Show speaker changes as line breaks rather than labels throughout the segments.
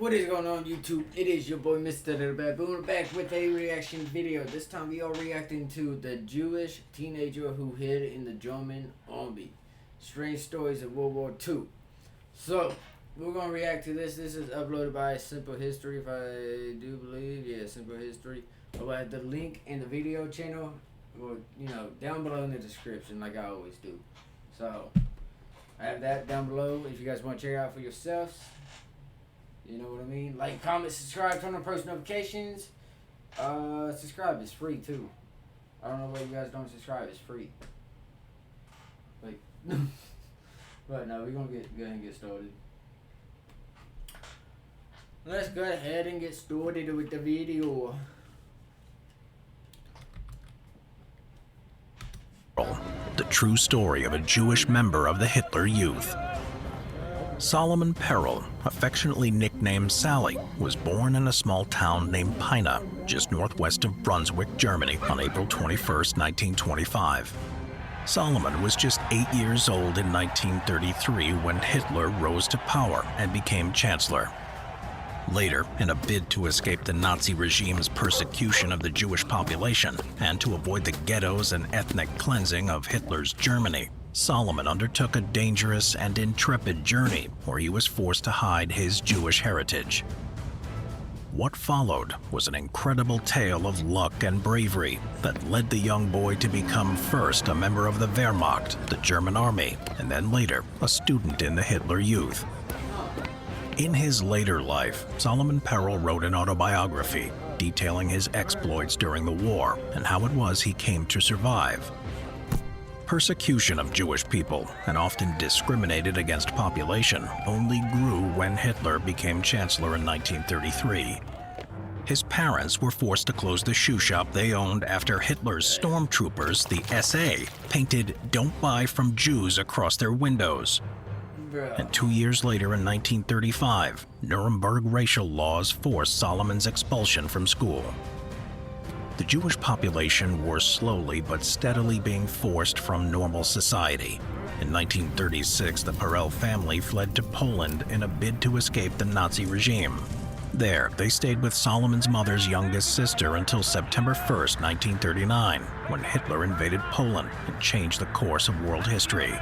What is going on, YouTube? It is your boy MrBaboon back with a reaction video. This time we are reacting to the Jewish teenager who hid in the German army. Strange stories of World War II. So we're gonna react to this. This is uploaded by Simple History, if I do believe. Yeah, Simple History. I'll add the link in the video channel, or down below in the description, like I always do. So I have that down below if you guys want to check it out for yourselves. You know what I mean? Like, comment, subscribe, turn on post notifications. Subscribe is free too. I don't know why you guys don't subscribe. It's free. Like, but no, we're gonna go ahead and get started. Let's go ahead and get started with the video.
The true story of a Jewish member of the Hitler Youth. Solomon Perel, affectionately nicknamed Sally, was born in a small town named Peine, just northwest of Brunswick, Germany, on April 21, 1925. Solomon was just 8 years old in 1933 when Hitler rose to power and became chancellor. Later, in a bid to escape the Nazi regime's persecution of the Jewish population and to avoid the ghettos and ethnic cleansing of Hitler's Germany, Solomon undertook a dangerous and intrepid journey where he was forced to hide his Jewish heritage. What followed was an incredible tale of luck and bravery that led the young boy to become first a member of the Wehrmacht, the German army, and then later a student in the Hitler Youth. In his later life, Solomon Perel wrote an autobiography detailing his exploits during the war and how it was he came to survive. Persecution of Jewish people, an often discriminated against population, only grew when Hitler became chancellor in 1933. His parents were forced to close the shoe shop they owned after Hitler's stormtroopers, the SA, painted "Don't buy from Jews" across their windows. And 2 years later, in 1935, Nuremberg racial laws forced Solomon's expulsion from school. The Jewish population were slowly but steadily being forced from normal society. In 1936, the Perel family fled to Poland in a bid to escape the Nazi regime. There, they stayed with Solomon's mother's youngest sister until September 1, 1939, when Hitler invaded Poland and changed the course of world history.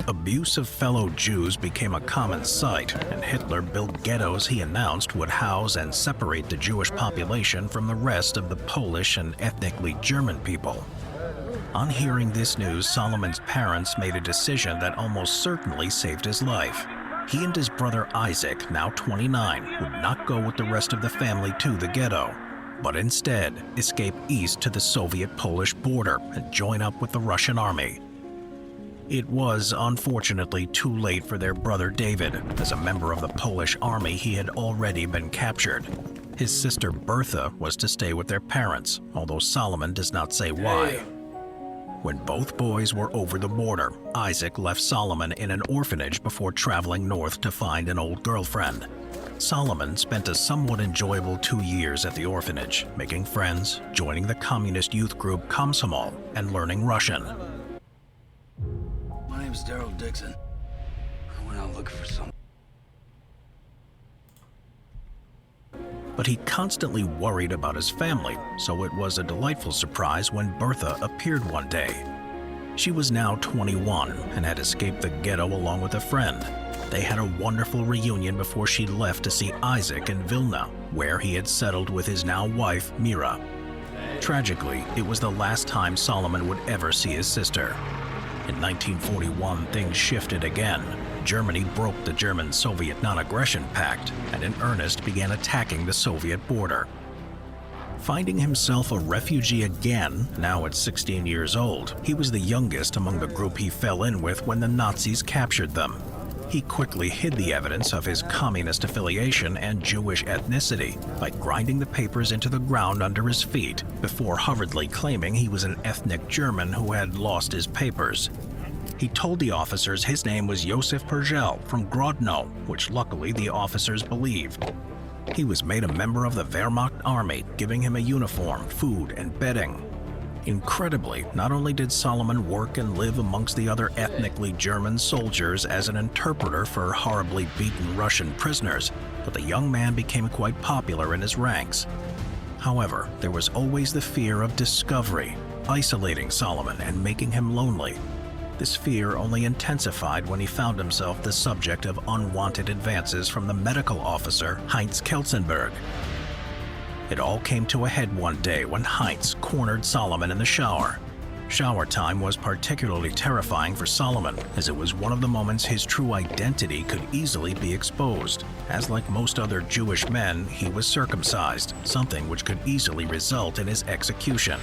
Abuse of fellow Jews became a common sight, and Hitler built ghettos he announced would house and separate the Jewish population from the rest of the Polish and ethnically German people. On hearing this news, Solomon's parents made a decision that almost certainly saved his life. He and his brother Isaac, now 29, would not go with the rest of the family to the ghetto, but instead escape east to the Soviet-Polish border and join up with the Russian army. It was, unfortunately, too late for their brother David. As a member of the Polish army, he had already been captured. His sister Bertha was to stay with their parents, although Solomon does not say why. When both boys were over the border, Isaac left Solomon in an orphanage before traveling north to find an old girlfriend. Solomon spent a somewhat enjoyable 2 years at the orphanage, making friends, joining the communist youth group Komsomol, and learning Russian.
My name's Daryl Dixon. I went out looking for something.
But he constantly worried about his family, so it was a delightful surprise when Bertha appeared one day. She was now 21 and had escaped the ghetto along with a friend. They had a wonderful reunion before she left to see Isaac in Vilna, where he had settled with his now wife, Mira. Tragically, it was the last time Solomon would ever see his sister. In 1941, things shifted again. Germany broke the German-Soviet non-aggression pact and in earnest began attacking the Soviet border. Finding himself a refugee again, now at 16 years old, he was the youngest among the group he fell in with when the Nazis captured them. He quickly hid the evidence of his communist affiliation and Jewish ethnicity by grinding the papers into the ground under his feet before hurriedly claiming he was an ethnic German who had lost his papers. He told the officers his name was Josef Pergel from Grodno, which luckily the officers believed. He was made a member of the Wehrmacht army, giving him a uniform, food, and bedding. Incredibly, not only did Solomon work and live amongst the other ethnically German soldiers as an interpreter for horribly beaten Russian prisoners, but the young man became quite popular in his ranks. However, there was always the fear of discovery, isolating Solomon and making him lonely. This fear only intensified when he found himself the subject of unwanted advances from the medical officer Heinz Kelsenberg. It all came to a head one day when Heinz cornered Solomon in the shower. Shower time was particularly terrifying for Solomon, as it was one of the moments his true identity could easily be exposed. As like most other Jewish men, he was circumcised, something which could easily result in his execution.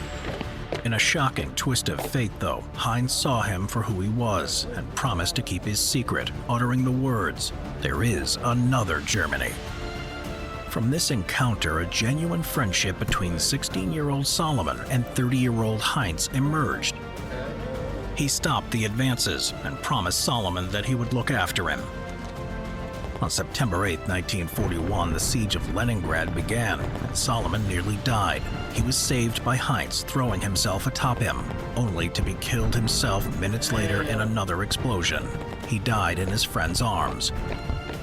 In a shocking twist of fate, though, Heinz saw him for who he was and promised to keep his secret, uttering the words, "There is another Germany." From this encounter, a genuine friendship between 16-year-old Solomon and 30-year-old Heinz emerged. He stopped the advances and promised Solomon that he would look after him. On September 8, 1941, the siege of Leningrad began, and Solomon nearly died. He was saved by Heinz throwing himself atop him, only to be killed himself minutes later in another explosion. He died in his friend's arms.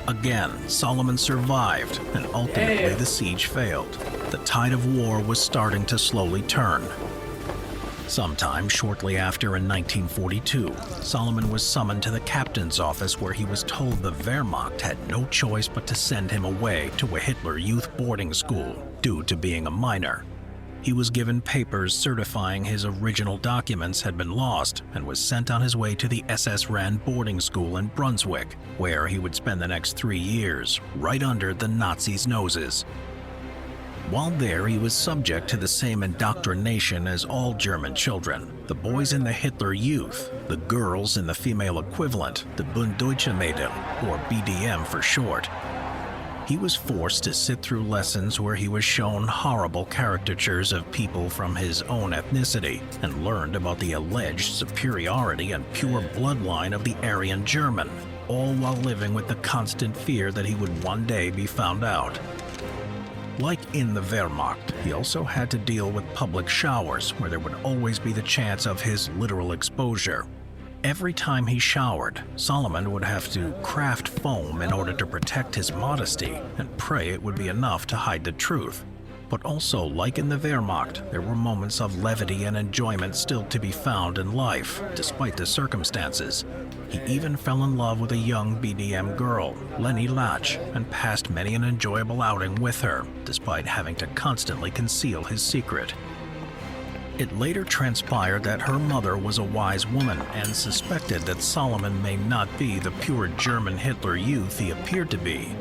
Again, Solomon survived, and ultimately the siege failed. The tide of war was starting to slowly turn. Sometime shortly after, in 1942, Solomon was summoned to the captain's office, where he was told the Wehrmacht had no choice but to send him away to a Hitler Youth boarding school due to being a minor. He was given papers certifying his original documents had been lost and was sent on his way to the SS-ran boarding school in Brunswick, where he would spend the next 3 years, right under the Nazis' noses. While there, he was subject to the same indoctrination as all German children. The boys in the Hitler Youth, the girls in the female equivalent, the Bund Deutsche Mädel, or BDM for short. He was forced to sit through lessons where he was shown horrible caricatures of people from his own ethnicity and learned about the alleged superiority and pure bloodline of the Aryan German, all while living with the constant fear that he would one day be found out. Like in the Wehrmacht, he also had to deal with public showers where there would always be the chance of his literal exposure. Every time he showered, Solomon would have to craft foam in order to protect his modesty and pray it would be enough to hide the truth. But also, like in the Wehrmacht, there were moments of levity and enjoyment still to be found in life, despite the circumstances. He even fell in love with a young BDM girl, Leni Lach, and passed many an enjoyable outing with her, despite having to constantly conceal his secret. It later transpired that her mother was a wise woman and suspected that Solomon may not be the pure German Hitler Youth he appeared to be.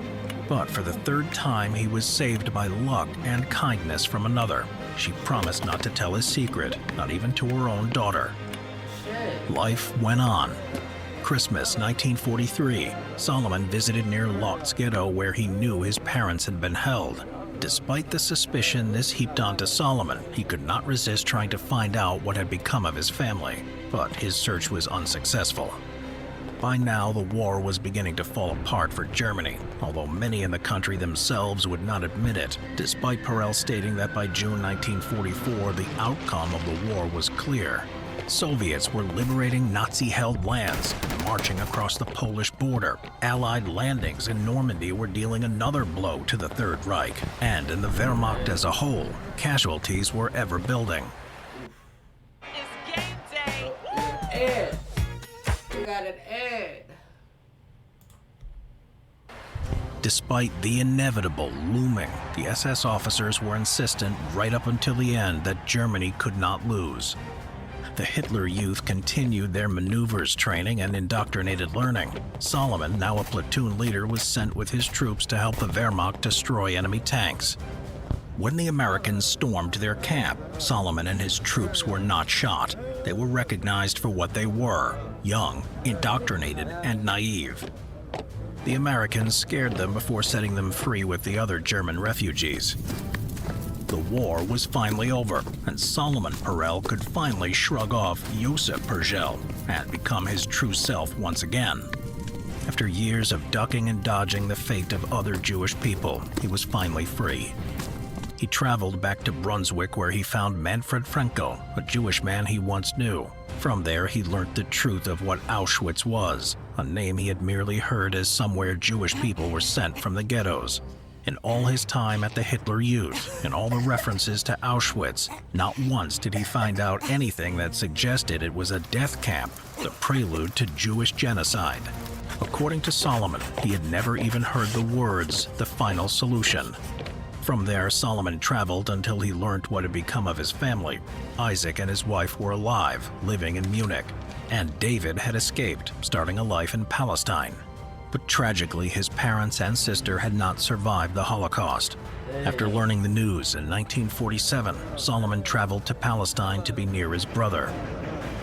But for the third time, he was saved by luck and kindness from another. She promised not to tell his secret, not even to her own daughter. Life went on. Christmas 1943, Solomon visited near Lodz Ghetto, where he knew his parents had been held. Despite the suspicion this heaped onto Solomon, he could not resist trying to find out what had become of his family, but his search was unsuccessful. By now, the war was beginning to fall apart for Germany, although many in the country themselves would not admit it, despite Perel stating that by June 1944, the outcome of the war was clear. Soviets were liberating Nazi-held lands and marching across the Polish border. Allied landings in Normandy were dealing another blow to the Third Reich, and in the Wehrmacht as a whole, casualties were ever building.
It's game day!
Ed! We got an ad!
Despite the inevitable looming, the SS officers were insistent right up until the end that Germany could not lose. The Hitler Youth continued their maneuvers training and indoctrinated learning. Solomon, now a platoon leader, was sent with his troops to help the Wehrmacht destroy enemy tanks. When the Americans stormed their camp, Solomon and his troops were not shot. They were recognized for what they were: young, indoctrinated, and naive. The Americans scared them before setting them free with the other German refugees. The war was finally over, and Solomon Perel could finally shrug off Josef Pergel and become his true self once again. After years of ducking and dodging the fate of other Jewish people, he was finally free. He traveled back to Brunswick where he found Manfred Franco, a Jewish man he once knew. From there, he learnt the truth of what Auschwitz was, a name he had merely heard as somewhere Jewish people were sent from the ghettos. In all his time at the Hitler Youth and all the references to Auschwitz, not once did he find out anything that suggested it was a death camp, the prelude to Jewish genocide. According to Solomon, he had never even heard the words, "the final solution." From there, Solomon traveled until he learned what had become of his family. Isaac and his wife were alive, living in Munich, and David had escaped, starting a life in Palestine. But tragically, his parents and sister had not survived the Holocaust. After learning the news in 1947, Solomon traveled to Palestine to be near his brother.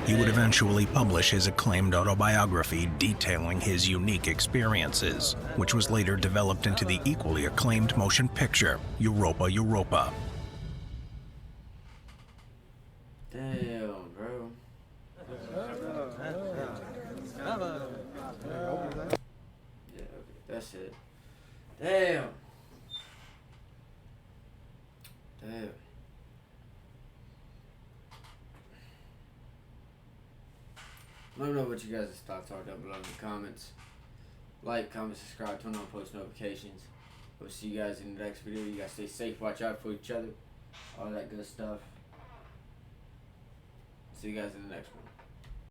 He would eventually publish his acclaimed autobiography detailing his unique experiences, which was later developed into the equally acclaimed motion picture, Europa, Europa.
Damn, bro. Yeah, okay, that's it. Damn. Damn. Let me know what you guys' thoughts are down below in the comments. Like, comment, subscribe, turn on post notifications. We'll see you guys in the next video. You guys stay safe, watch out for each other, all that good stuff. See you guys in the next one.